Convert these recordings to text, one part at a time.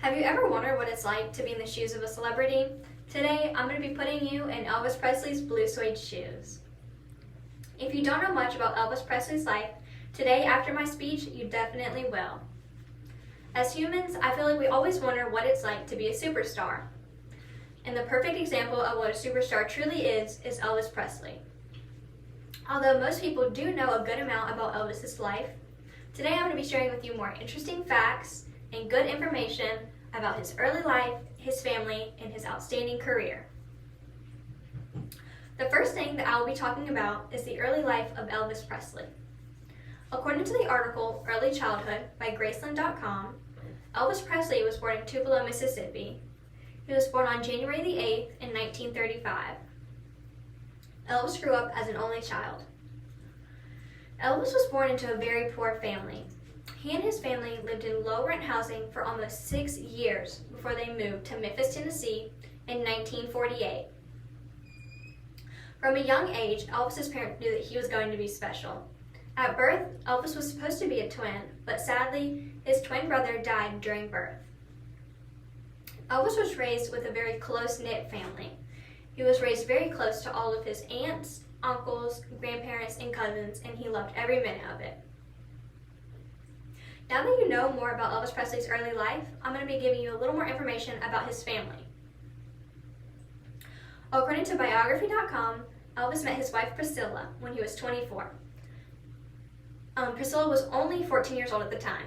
Have you ever wondered what it's like to be in the shoes of a celebrity? Today, I'm going to be putting you in Elvis Presley's blue suede shoes. If you don't know much about Elvis Presley's life, today after my speech, you definitely will. As humans, I feel like we always wonder what it's like to be a superstar. And the perfect example of what a superstar truly is Elvis Presley. Although most people do know a good amount about Elvis's life, today I'm going to be sharing with you more interesting facts and good information about his early life, his family, and his outstanding career. The first thing that I will be talking about is the early life of Elvis Presley. According to the article Early Childhood by Graceland.com, Elvis Presley was born in Tupelo, Mississippi. He was born on January the 8th in 1935. Elvis grew up as an only child. Elvis was born into a very poor family. He and his family lived in low-rent housing for almost 6 years before they moved to Memphis, Tennessee in 1948. From a young age, Elvis's parents knew that he was going to be special. At birth, Elvis was supposed to be a twin, but sadly, his twin brother died during birth. Elvis was raised with a very close-knit family. He was raised very close to all of his aunts, uncles, grandparents, and cousins, and he loved every minute of it. Now that you know more about Elvis Presley's early life, I'm going to be giving you a little more information about his family. According to biography.com, Elvis met his wife Priscilla when he was 24. Priscilla was only 14 years old at the time,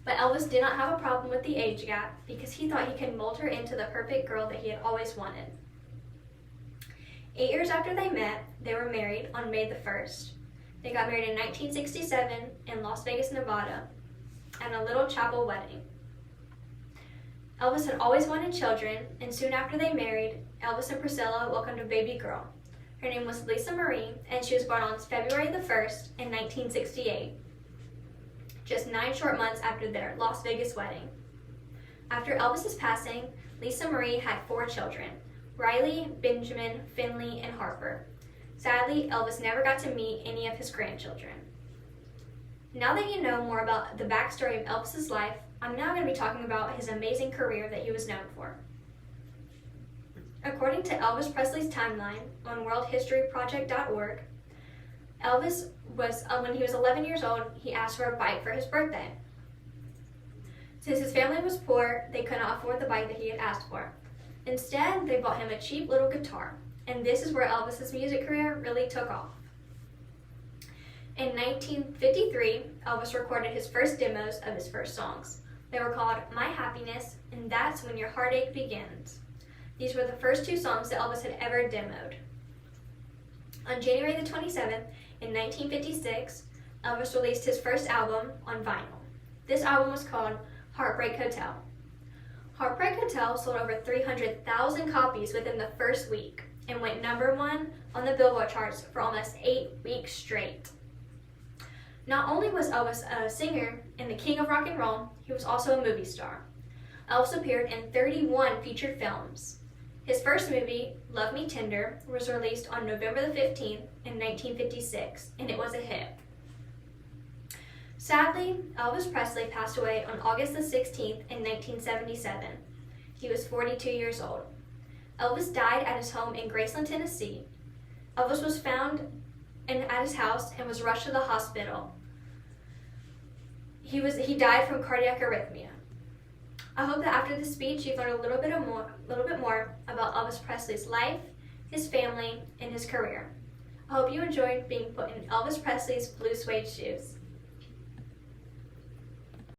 but Elvis did not have a problem with the age gap because he thought he could mold her into the perfect girl that he had always wanted. 8 years after they met, they were married on May the 1st. They got married in 1967 in Las Vegas, Nevada, at a little chapel wedding. Elvis had always wanted children, and soon after they married, Elvis and Priscilla welcomed a baby girl. Her name was Lisa Marie, and she was born on February the 1st in 1968, just 9 short months after their Las Vegas wedding. After Elvis's passing, Lisa Marie had 4 children: Riley, Benjamin, Finley, and Harper. Sadly, Elvis never got to meet any of his grandchildren. Now that you know more about the backstory of Elvis's life, I'm now going to be talking about his amazing career that he was known for. According to Elvis Presley's timeline on worldhistoryproject.org, Elvis was, when he was 11 years old, he asked for a bike for his birthday. Since his family was poor, they could not afford the bike that he had asked for. Instead, they bought him a cheap little guitar, and this is where Elvis's music career really took off. In 1953, Elvis recorded his first demos of his first songs. They were called My Happiness and That's When Your Heartache Begins. These were the first 2 songs that Elvis had ever demoed. On January the 27th, in 1956, Elvis released his first album on vinyl. This album was called Heartbreak Hotel. Heartbreak Hotel sold over 300,000 copies within the first week and went #1 on the Billboard charts for almost 8 weeks straight. Not only was Elvis a singer and the king of rock and roll, he was also a movie star. Elvis appeared in 31 featured films. His first movie, Love Me Tender, was released on November the 15th in 1956, and it was a hit. Sadly, Elvis Presley passed away on August the 16th in 1977. He was 42 years old. Elvis died at his home in Graceland, Tennessee. Elvis was found at his house and was rushed to the hospital. He died from cardiac arrhythmia. I hope that after this speech you've learned a little bit more about Elvis Presley's life, his family, and his career. I hope you enjoyed being put in Elvis Presley's blue suede shoes.